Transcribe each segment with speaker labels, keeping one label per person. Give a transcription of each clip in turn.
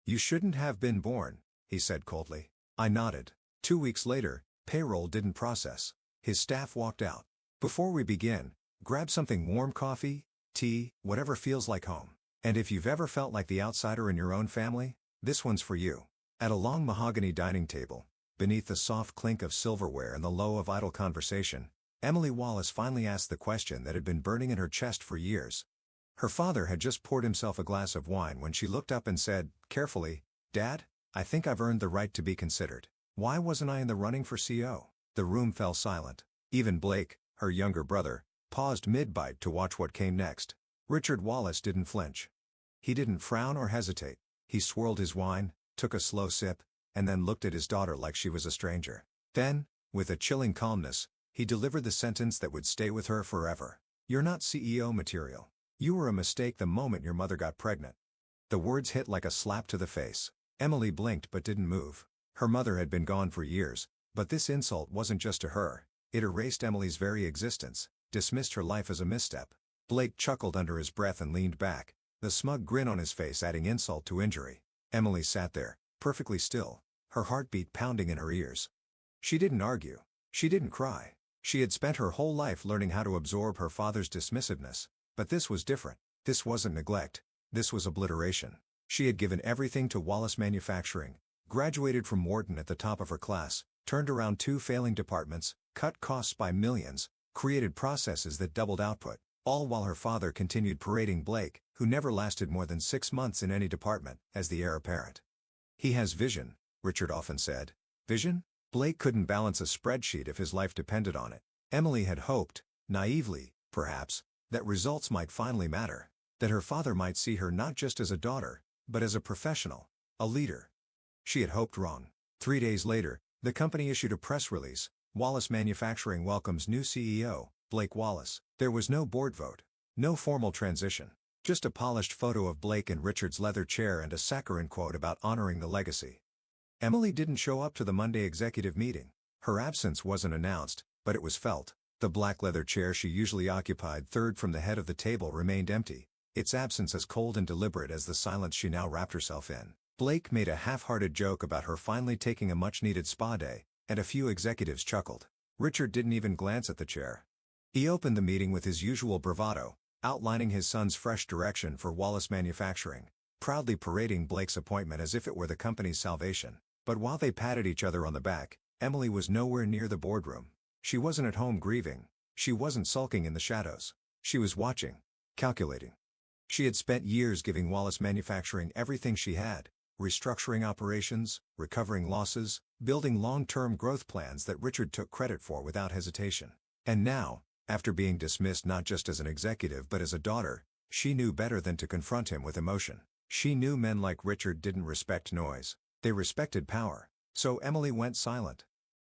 Speaker 1: "You shouldn't have been born," he said coldly. I nodded. 2 weeks later, payroll didn't process. His staff walked out. "Before we begin, grab something warm, coffee, tea, whatever feels like home. And if you've ever felt like the outsider in your own family, this one's for you." At a long mahogany dining table, beneath the soft clink of silverware and the low of idle conversation, Emily Wallace finally asked the question that had been burning in her chest for years. Her father had just poured himself a glass of wine when she looked up and said, carefully, "Dad, I think I've earned the right to be considered. Why wasn't I in the running for CO?" The room fell silent. Even Blake, her younger brother, paused mid-bite to watch what came next. Richard Wallace didn't flinch. He didn't frown or hesitate. He swirled his wine, took a slow sip, and then looked at his daughter like she was a stranger. Then, with a chilling calmness, he delivered the sentence that would stay with her forever. "You're not CEO material. You were a mistake the moment your mother got pregnant." The words hit like a slap to the face. Emily blinked but didn't move. Her mother had been gone for years, but this insult wasn't just to her. It erased Emily's very existence, dismissed her life as a misstep. Blake chuckled under his breath and leaned back, the smug grin on his face adding insult to injury. Emily sat there, perfectly still, her heartbeat pounding in her ears. She didn't argue. She didn't cry. She had spent her whole life learning how to absorb her father's dismissiveness, but this was different. This wasn't neglect. This was obliteration. She had given everything to Wallace Manufacturing, graduated from Wharton at the top of her class, turned around 2 failing departments, cut costs by millions, created processes that doubled output, all while her father continued parading Blake, who never lasted more than 6 months in any department, as the heir apparent. "He has vision," Richard often said. Vision? Blake couldn't balance a spreadsheet if his life depended on it. Emily had hoped, naively, perhaps, that results might finally matter. That her father might see her not just as a daughter, but as a professional, a leader. She had hoped wrong. 3 days later, the company issued a press release: Wallace Manufacturing welcomes new CEO, Blake Wallace. There was no board vote. No formal transition. Just a polished photo of Blake in Richard's leather chair and a saccharine quote about honoring the legacy. Emily didn't show up to the Monday executive meeting. Her absence wasn't announced, but it was felt. The black leather chair she usually occupied third from the head of the table remained empty, its absence as cold and deliberate as the silence she now wrapped herself in. Blake made a half-hearted joke about her finally taking a much-needed spa day, and a few executives chuckled. Richard didn't even glance at the chair. He opened the meeting with his usual bravado, outlining his son's fresh direction for Wallace Manufacturing, proudly parading Blake's appointment as if it were the company's salvation. But while they patted each other on the back, Emily was nowhere near the boardroom. She wasn't at home grieving. She wasn't sulking in the shadows. She was watching, calculating. She had spent years giving Wallace Manufacturing everything she had, restructuring operations, recovering losses, building long-term growth plans that Richard took credit for without hesitation. And now, after being dismissed not just as an executive but as a daughter, she knew better than to confront him with emotion. She knew men like Richard didn't respect noise. They respected power. So Emily went silent.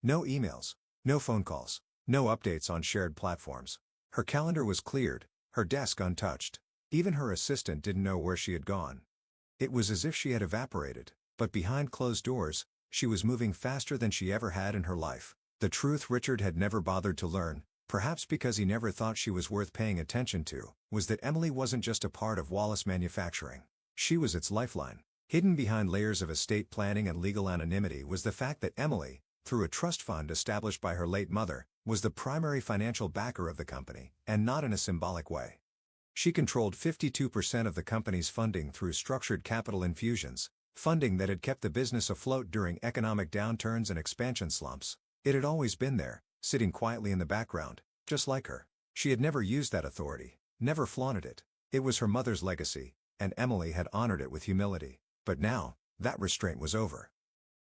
Speaker 1: No emails, no phone calls, no updates on shared platforms. Her calendar was cleared, her desk untouched. Even her assistant didn't know where she had gone. It was as if she had evaporated, but behind closed doors, she was moving faster than she ever had in her life. The truth Richard had never bothered to learn, perhaps because he never thought she was worth paying attention to, was that Emily wasn't just a part of Wallace Manufacturing. She was its lifeline. Hidden behind layers of estate planning and legal anonymity was the fact that Emily, through a trust fund established by her late mother, was the primary financial backer of the company, and not in a symbolic way. She controlled 52% of the company's funding through structured capital infusions, funding that had kept the business afloat during economic downturns and expansion slumps. It had always been there, sitting quietly in the background, just like her. She had never used that authority, never flaunted it. It was her mother's legacy, and Emily had honored it with humility. But now, that restraint was over.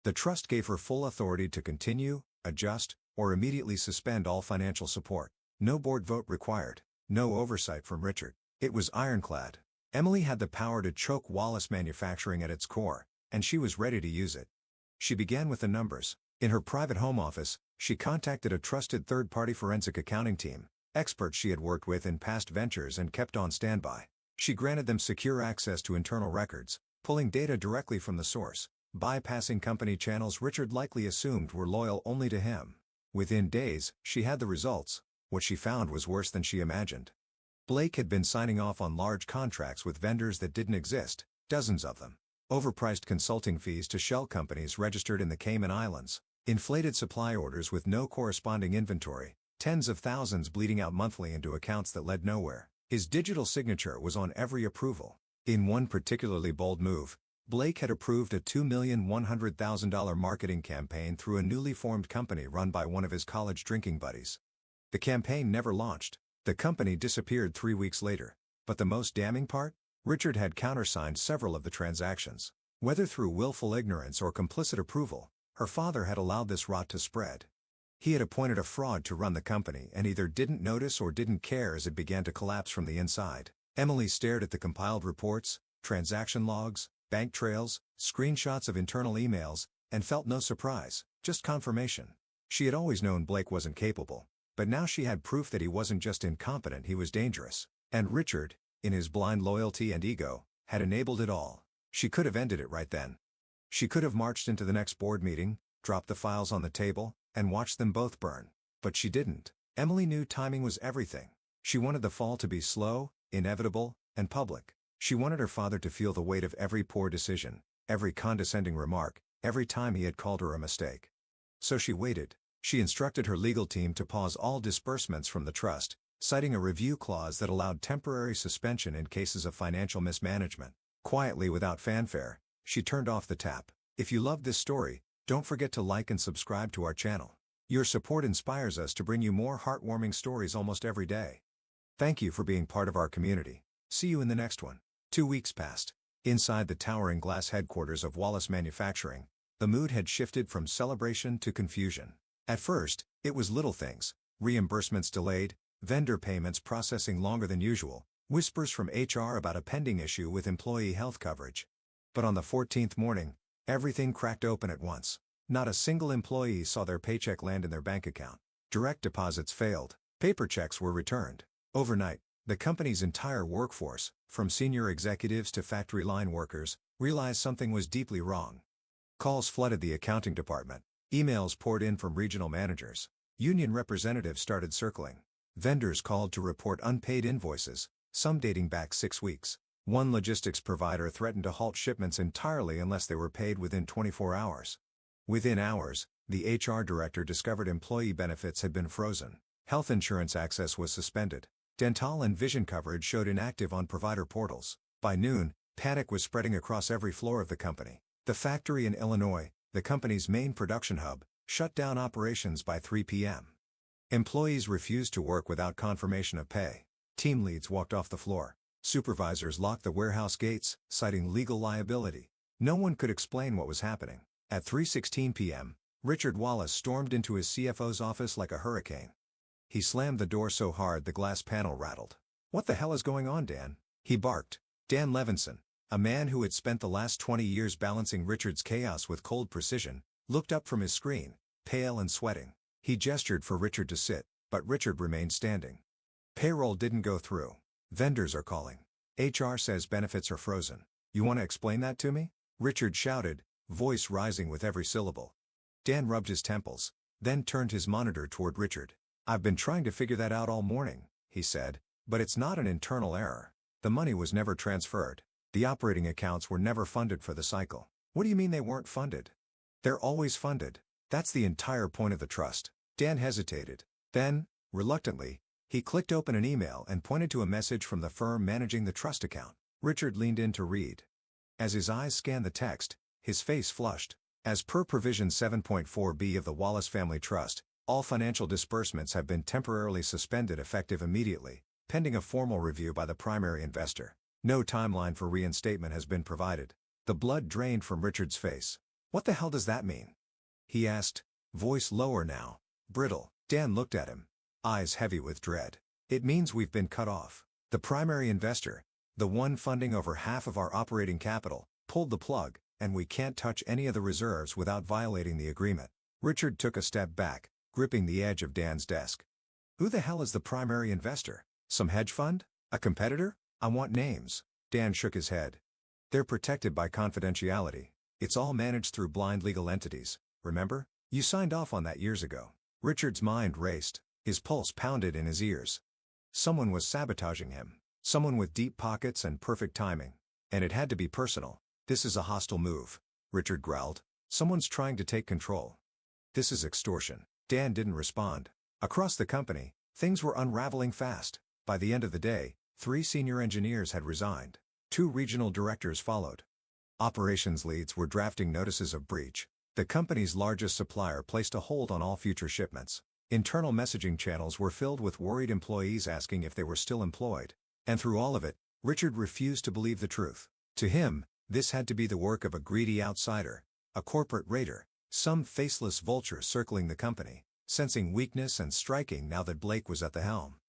Speaker 1: The trust gave her full authority to continue, adjust, or immediately suspend all financial support. No board vote required. No oversight from Richard. It was ironclad. Emily had the power to choke Wallace Manufacturing at its core, and she was ready to use it. She began with the numbers. In her private home office, she contacted a trusted third-party forensic accounting team, experts she had worked with in past ventures and kept on standby. She granted them secure access to internal records, pulling data directly from the source, bypassing company channels Richard likely assumed were loyal only to him. Within days, she had the results. What she found was worse than she imagined. Blake had been signing off on large contracts with vendors that didn't exist, dozens of them. Overpriced consulting fees to shell companies registered in the Cayman Islands. Inflated supply orders with no corresponding inventory. Tens of thousands bleeding out monthly into accounts that led nowhere. His digital signature was on every approval. In one particularly bold move, Blake had approved a $2,100,000 marketing campaign through a newly formed company run by one of his college drinking buddies. The campaign never launched. The company disappeared 3 weeks later. But the most damning part? Richard had countersigned several of the transactions. Whether through willful ignorance or complicit approval, her father had allowed this rot to spread. He had appointed a fraud to run the company and either didn't notice or didn't care as it began to collapse from the inside. Emily stared at the compiled reports, transaction logs, bank trails, screenshots of internal emails, and felt no surprise, just confirmation. She had always known Blake wasn't capable, but now she had proof that he wasn't just incompetent, he was dangerous. And Richard, in his blind loyalty and ego, had enabled it all. She could have ended it right then. She could have marched into the next board meeting, dropped the files on the table, and watched them both burn. But she didn't. Emily knew timing was everything. She wanted the fall to be slow, inevitable, and public. She wanted her father to feel the weight of every poor decision, every condescending remark, every time he had called her a mistake. So she waited. She instructed her legal team to pause all disbursements from the trust, citing a review clause that allowed temporary suspension in cases of financial mismanagement. Quietly, without fanfare, she turned off the tap. If you loved this story, don't forget to like and subscribe to our channel. Your support inspires us to bring you more heartwarming stories almost every day. Thank you for being part of our community. See you in the next one. 2 weeks passed. Inside the towering glass headquarters of Wallace Manufacturing, the mood had shifted from celebration to confusion. At first, it was little things: reimbursements delayed, vendor payments processing longer than usual, whispers from HR about a pending issue with employee health coverage. But on the 14th morning, everything cracked open at once. Not a single employee saw their paycheck land in their bank account. Direct deposits failed. Paper checks were returned. Overnight, the company's entire workforce, from senior executives to factory line workers, realized something was deeply wrong. Calls flooded the accounting department. Emails poured in from regional managers. Union representatives started circling. Vendors called to report unpaid invoices, some dating back 6 weeks. One logistics provider threatened to halt shipments entirely unless they were paid within 24 hours. Within hours, the HR director discovered employee benefits had been frozen. Health insurance access was suspended. Dental and vision coverage showed inactive on provider portals. By noon, panic was spreading across every floor of the company. The factory in Illinois, the company's main production hub, shut down operations by 3 p.m. Employees refused to work without confirmation of pay. Team leads walked off the floor. Supervisors locked the warehouse gates, citing legal liability. No one could explain what was happening. At 3:16 p.m., Richard Wallace stormed into his CFO's office like a hurricane. He slammed the door so hard the glass panel rattled. "What the hell is going on, Dan?" he barked. Dan Levinson, a man who had spent the last 20 years balancing Richard's chaos with cold precision, looked up from his screen, pale and sweating. He gestured for Richard to sit, but Richard remained standing. "Payroll didn't go through. Vendors are calling. HR says benefits are frozen. You want to explain that to me?" Richard shouted, voice rising with every syllable. Dan rubbed his temples, then turned his monitor toward Richard. "I've been trying to figure that out all morning," he said, "but it's not an internal error. The money was never transferred. The operating accounts were never funded for the cycle." "What do you mean they weren't funded?" "They're always funded. That's the entire point of the trust." Dan hesitated. Then, reluctantly, he clicked open an email and pointed to a message from the firm managing the trust account. Richard leaned in to read. As his eyes scanned the text, his face flushed. As per Provision 7.4b of the Wallace Family Trust, all financial disbursements have been temporarily suspended effective immediately, pending a formal review by the primary investor. No timeline for reinstatement has been provided. The blood drained from Richard's face. "What the hell does that mean?" he asked, voice lower now, brittle. Dan looked at him, eyes heavy with dread. "It means we've been cut off. The primary investor, the one funding over half of our operating capital, pulled the plug, and we can't touch any of the reserves without violating the agreement." Richard took a step back, gripping the edge of Dan's desk. "Who the hell is the primary investor? Some hedge fund? A competitor? I want names." Dan shook his head. "They're protected by confidentiality. It's all managed through blind legal entities, remember? You signed off on that years ago." Richard's mind raced, his pulse pounded in his ears. Someone was sabotaging him. Someone with deep pockets and perfect timing. And it had to be personal. "This is a hostile move," Richard growled. "Someone's trying to take control. This is extortion." Dan didn't respond. Across the company, things were unraveling fast. By the end of the day, 3 senior engineers had resigned. 2 regional directors followed. Operations leads were drafting notices of breach. The company's largest supplier placed a hold on all future shipments. Internal messaging channels were filled with worried employees asking if they were still employed. And through all of it, Richard refused to believe the truth. To him, this had to be the work of a greedy outsider, a corporate raider, some faceless vulture circling the company, sensing weakness and striking now that Blake was at the helm.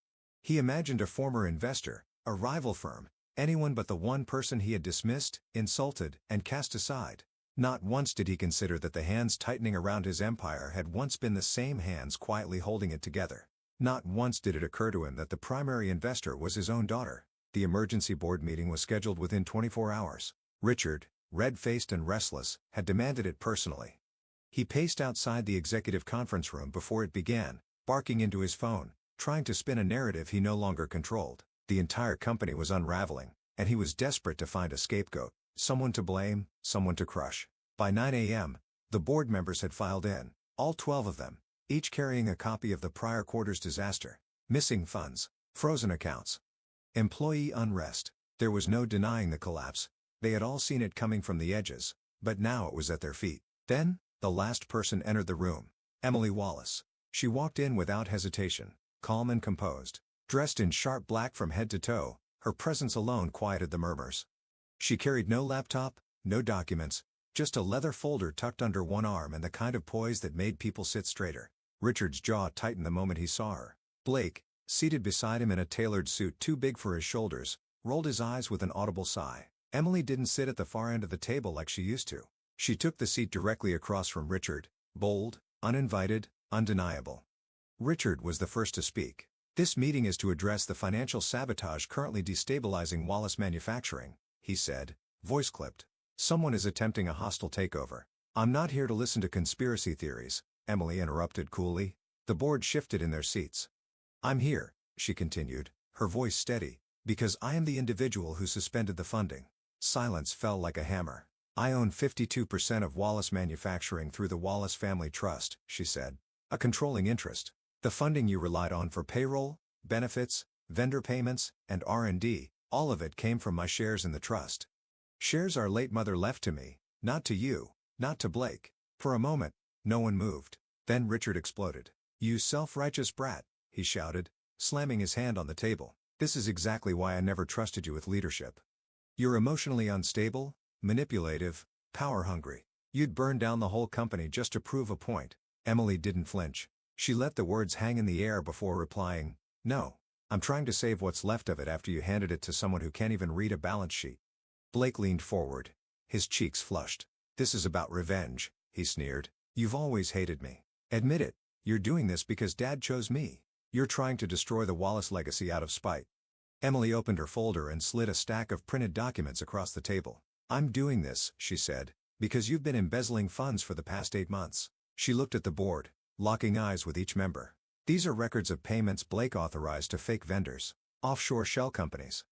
Speaker 1: He imagined a former investor, a rival firm, anyone but the one person he had dismissed, insulted, and cast aside. Not once did he consider that the hands tightening around his empire had once been the same hands quietly holding it together. Not once did it occur to him that the primary investor was his own daughter. The emergency board meeting was scheduled within 24 hours. Richard, red-faced and restless, had demanded it personally. He paced outside the executive conference room before it began, barking into his phone, trying to spin a narrative he no longer controlled. The entire company was unraveling, and he was desperate to find a scapegoat, someone to blame, someone to crush. By 9 a.m., the board members had filed in, all 12 of them, each carrying a copy of the prior quarter's disaster. Missing funds, frozen accounts, employee unrest. There was no denying the collapse. They had all seen it coming from the edges, but now it was at their feet. Then, the last person entered the room, Emily Wallace. She walked in without hesitation, calm and composed. Dressed in sharp black from head to toe, her presence alone quieted the murmurs. She carried no laptop, no documents, just a leather folder tucked under one arm and the kind of poise that made people sit straighter. Richard's jaw tightened the moment he saw her. Blake, seated beside him in a tailored suit too big for his shoulders, rolled his eyes with an audible sigh. Emily didn't sit at the far end of the table like she used to. She took the seat directly across from Richard, bold, uninvited, undeniable. Richard was the first to speak. "This meeting is to address the financial sabotage currently destabilizing Wallace Manufacturing," he said, voice clipped. "Someone is attempting a hostile takeover." "I'm not here to listen to conspiracy theories," Emily interrupted coolly. The board shifted in their seats. "I'm here," she continued, her voice steady, "because I am the individual who suspended the funding." Silence fell like a hammer. "I own 52% of Wallace Manufacturing through the Wallace Family Trust," she said. "A controlling interest. The funding you relied on for payroll, benefits, vendor payments, and R&D, all of it came from my shares in the trust. Shares our late mother left to me, not to you, not to Blake." For a moment, no one moved. Then Richard exploded. "You self-righteous brat," he shouted, slamming his hand on the table. "This is exactly why I never trusted you with leadership. You're emotionally unstable, manipulative, power-hungry. You'd burn down the whole company just to prove a point." Emily didn't flinch. She let the words hang in the air before replying, "No. I'm trying to save what's left of it after you handed it to someone who can't even read a balance sheet." Blake leaned forward. His cheeks flushed. "This is about revenge," he sneered. "You've always hated me. Admit it. You're doing this because Dad chose me. You're trying to destroy the Wallace legacy out of spite." Emily opened her folder and slid a stack of printed documents across the table. "I'm doing this," she said, "because you've been embezzling funds for the past 8 months." She looked at the board, locking eyes with each member. "These are records of payments Blake authorized to fake vendors, offshore shell companies.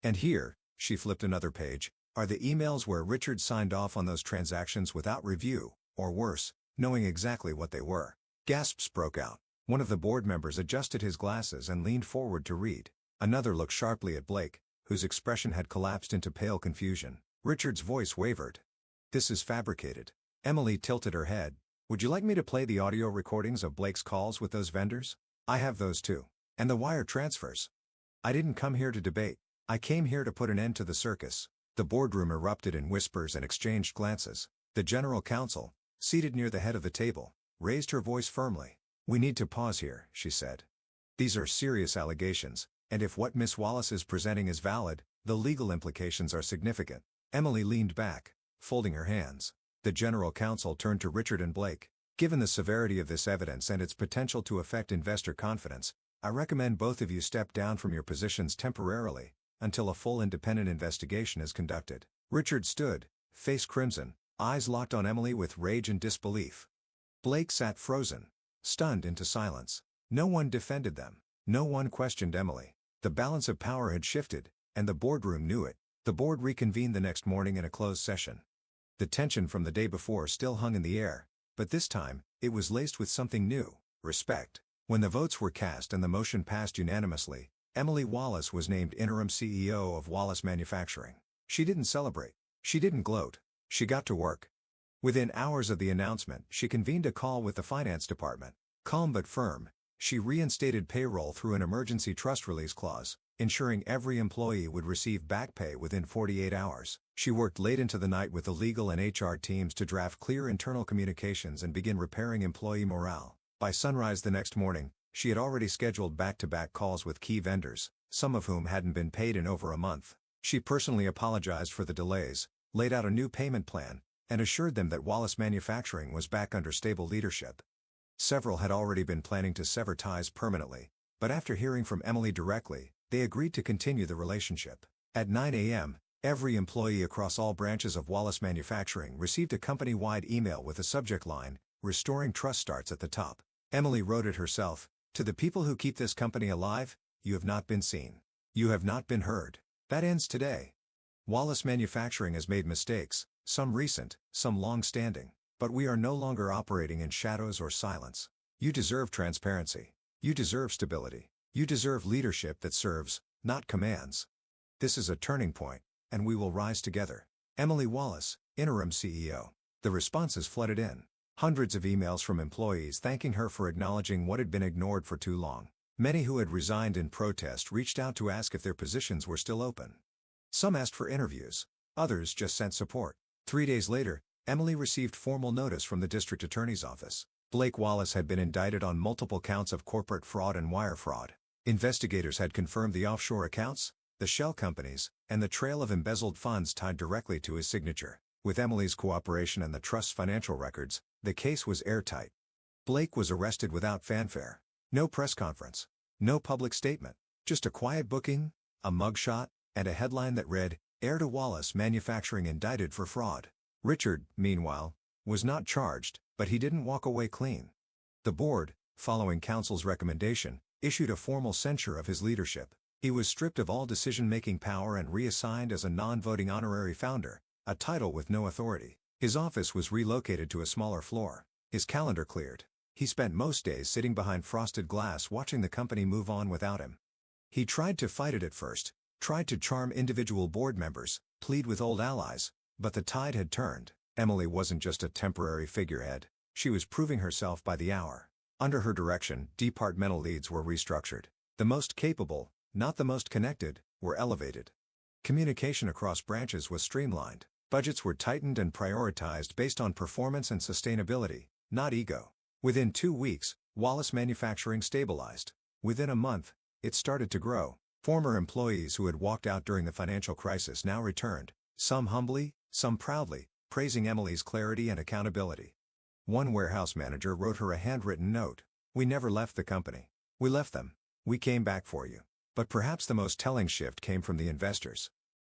Speaker 1: And here," she flipped another page, "are the emails where Richard signed off on those transactions without review, or worse, knowing exactly what they were." Gasps broke out. One of the board members adjusted his glasses and leaned forward to read. Another looked sharply at Blake, whose expression had collapsed into pale confusion. Richard's voice wavered. "This is fabricated." Emily tilted her head. "Would you like me to play the audio recordings of Blake's calls with those vendors? I have those too. And the wire transfers. I didn't come here to debate. I came here to put an end to the circus." The boardroom erupted in whispers and exchanged glances. The general counsel, seated near the head of the table, raised her voice firmly. "We need to pause here," she said. "These are serious allegations, and if what Miss Wallace is presenting is valid, the legal implications are significant." Emily leaned back, folding her hands. The general counsel turned to Richard and Blake. "Given the severity of this evidence and its potential to affect investor confidence, I recommend both of you step down from your positions temporarily, until a full independent investigation is conducted." Richard stood, face crimson, eyes locked on Emily with rage and disbelief. Blake sat frozen, stunned into silence. No one defended them. No one questioned Emily. The balance of power had shifted, and the boardroom knew it. The board reconvened the next morning in a closed session. The tension from the day before still hung in the air, but this time, it was laced with something new: respect. When the votes were cast and the motion passed unanimously, Emily Wallace was named interim CEO of Wallace Manufacturing. She didn't celebrate. She didn't gloat. She got to work. Within hours of the announcement, she convened a call with the finance department. Calm but firm, she reinstated payroll through an emergency trust release clause, ensuring every employee would receive back pay within 48 hours. She worked late into the night with the legal and HR teams to draft clear internal communications and begin repairing employee morale. By sunrise the next morning, she had already scheduled back-to-back calls with key vendors, some of whom hadn't been paid in over a month. She personally apologized for the delays, laid out a new payment plan, and assured them that Wallace Manufacturing was back under stable leadership. Several had already been planning to sever ties permanently, but after hearing from Emily directly, they agreed to continue the relationship. At 9 a.m., every employee across all branches of Wallace Manufacturing received a company-wide email with a subject line, "Restoring Trust Starts at the top." Emily wrote it herself: "To the people who keep this company alive, you have not been seen. You have not been heard. That ends today. Wallace Manufacturing has made mistakes, some recent, some long-standing, but we are no longer operating in shadows or silence. You deserve transparency. You deserve stability. You deserve leadership that serves, not commands. This is a turning point, and we will rise together." Emily Wallace, interim CEO. The responses flooded in. Hundreds of emails from employees thanking her for acknowledging what had been ignored for too long. Many who had resigned in protest reached out to ask if their positions were still open. Some asked for interviews. Others just sent support. 3 days later, Emily received formal notice from the district attorney's office. Blake Wallace had been indicted on multiple counts of corporate fraud and wire fraud. Investigators had confirmed the offshore accounts, the shell companies, and the trail of embezzled funds tied directly to his signature. With Emily's cooperation and the trust's financial records, the case was airtight. Blake was arrested without fanfare. No press conference. No public statement. Just a quiet booking, a mugshot, and a headline that read, "Heir to Wallace Manufacturing indicted for fraud." Richard, meanwhile, was not charged, but he didn't walk away clean. The board, following counsel's recommendation, issued a formal censure of his leadership. He was stripped of all decision-making power and reassigned as a non-voting honorary founder, a title with no authority. His office was relocated to a smaller floor. His calendar cleared. He spent most days sitting behind frosted glass watching the company move on without him. He tried to fight it at first, tried to charm individual board members, plead with old allies, but the tide had turned. Emily wasn't just a temporary figurehead. She was proving herself by the hour. Under her direction, departmental leads were restructured. The most capable, not the most connected, were elevated. Communication across branches was streamlined. Budgets were tightened and prioritized based on performance and sustainability, not ego. Within 2 weeks, Wallace Manufacturing stabilized. Within a month, it started to grow. Former employees who had walked out during the financial crisis now returned, some humbly, some proudly, praising Emily's clarity and accountability. One warehouse manager wrote her a handwritten note: "We never left the company. We left them. We came back for you." But perhaps the most telling shift came from the investors.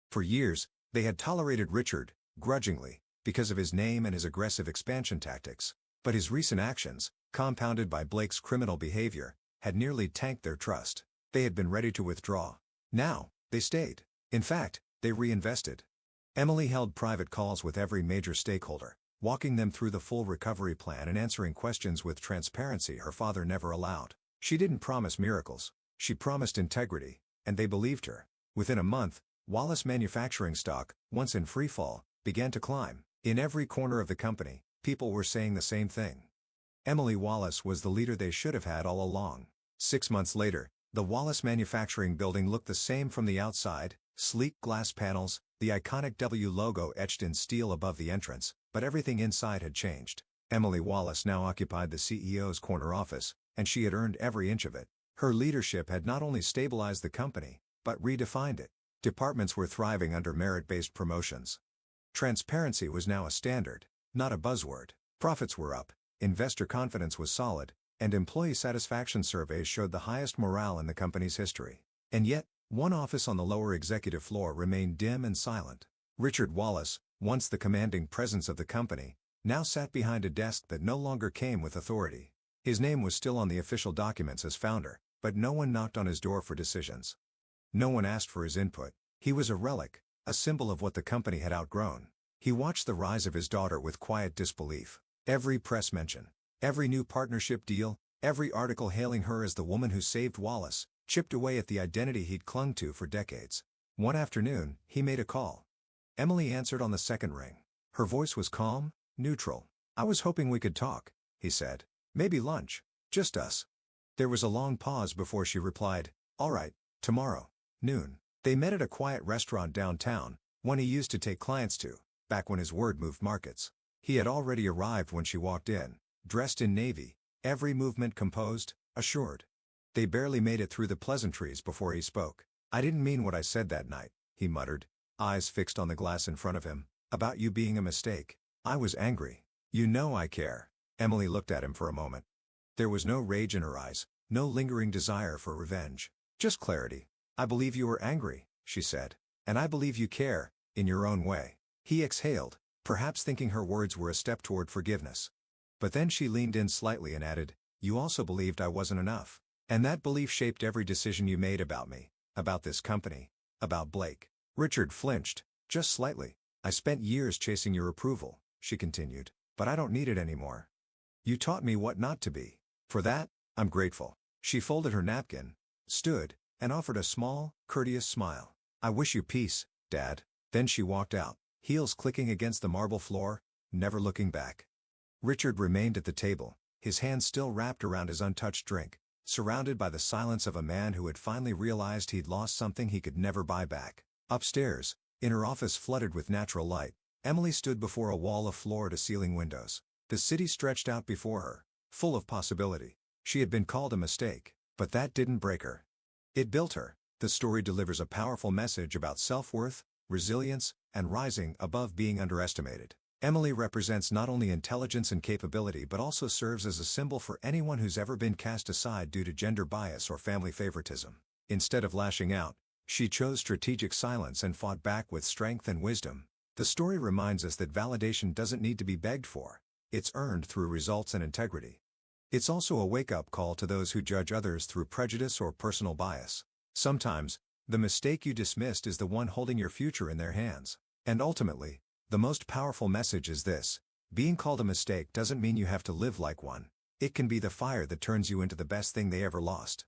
Speaker 1: For years, they had tolerated Richard, grudgingly, because of his name and his aggressive expansion tactics. But his recent actions, compounded by Blake's criminal behavior, had nearly tanked their trust. They had been ready to withdraw. Now, they stayed. In fact, they reinvested. Emily held private calls with every major stakeholder, walking them through the full recovery plan and answering questions with transparency her father never allowed. She didn't promise miracles. She promised integrity, and they believed her. Within a month, Wallace Manufacturing stock, once in free fall, began to climb. In every corner of the company, people were saying the same thing. Emily Wallace was the leader they should have had all along. 6 months later, the Wallace Manufacturing building looked the same from the outside: sleek glass panels, the iconic W logo etched in steel above the entrance, but everything inside had changed. Emily Wallace now occupied the CEO's corner office, and she had earned every inch of it. Her leadership had not only stabilized the company, but redefined it. Departments were thriving under merit-based promotions. Transparency was now a standard, not a buzzword. Profits were up, investor confidence was solid, and employee satisfaction surveys showed the highest morale in the company's history. And yet, one office on the lower executive floor remained dim and silent. Richard Wallace, once the commanding presence of the company, now sat behind a desk that no longer came with authority. His name was still on the official documents as founder, but no one knocked on his door for decisions. No one asked for his input. He was a relic, a symbol of what the company had outgrown. He watched the rise of his daughter with quiet disbelief. Every press mention, every new partnership deal, every article hailing her as the woman who saved Wallace, chipped away at the identity he'd clung to for decades. One afternoon, he made a call. Emily answered on the second ring. Her voice was calm, neutral. "I was hoping we could talk," he said. "Maybe lunch. Just us." There was a long pause before she replied, "All right, tomorrow, noon." They met at a quiet restaurant downtown, one he used to take clients to, back when his word moved markets. He had already arrived when she walked in, dressed in navy, every movement composed, assured. They barely made it through the pleasantries before he spoke. "I didn't mean what I said that night," he muttered, eyes fixed on the glass in front of him, "about you being a mistake. I was angry. You know I care." Emily looked at him for a moment. There was no rage in her eyes, no lingering desire for revenge. Just clarity. "I believe you were angry," she said. "And I believe you care, in your own way." He exhaled, perhaps thinking her words were a step toward forgiveness. But then she leaned in slightly and added, "You also believed I wasn't enough. And that belief shaped every decision you made about me, about this company, about Blake." Richard flinched, just slightly. "I spent years chasing your approval," she continued, "but I don't need it anymore. You taught me what not to be. For that, I'm grateful." She folded her napkin, stood, and offered a small, courteous smile. "I wish you peace, Dad." Then she walked out, heels clicking against the marble floor, never looking back. Richard remained at the table, his hand still wrapped around his untouched drink, surrounded by the silence of a man who had finally realized he'd lost something he could never buy back. Upstairs, in her office flooded with natural light, Emily stood before a wall of floor-to-ceiling windows. The city stretched out before her, full of possibility. She had been called a mistake, but that didn't break her. It built her. The story delivers a powerful message about self-worth, resilience, and rising above being underestimated. Emily represents not only intelligence and capability but also serves as a symbol for anyone who's ever been cast aside due to gender bias or family favoritism. Instead of lashing out, she chose strategic silence and fought back with strength and wisdom. The story reminds us that validation doesn't need to be begged for. It's earned through results and integrity. It's also a wake-up call to those who judge others through prejudice or personal bias. Sometimes, the mistake you dismissed is the one holding your future in their hands. And ultimately, the most powerful message is this: being called a mistake doesn't mean you have to live like one. It can be the fire that turns you into the best thing they ever lost.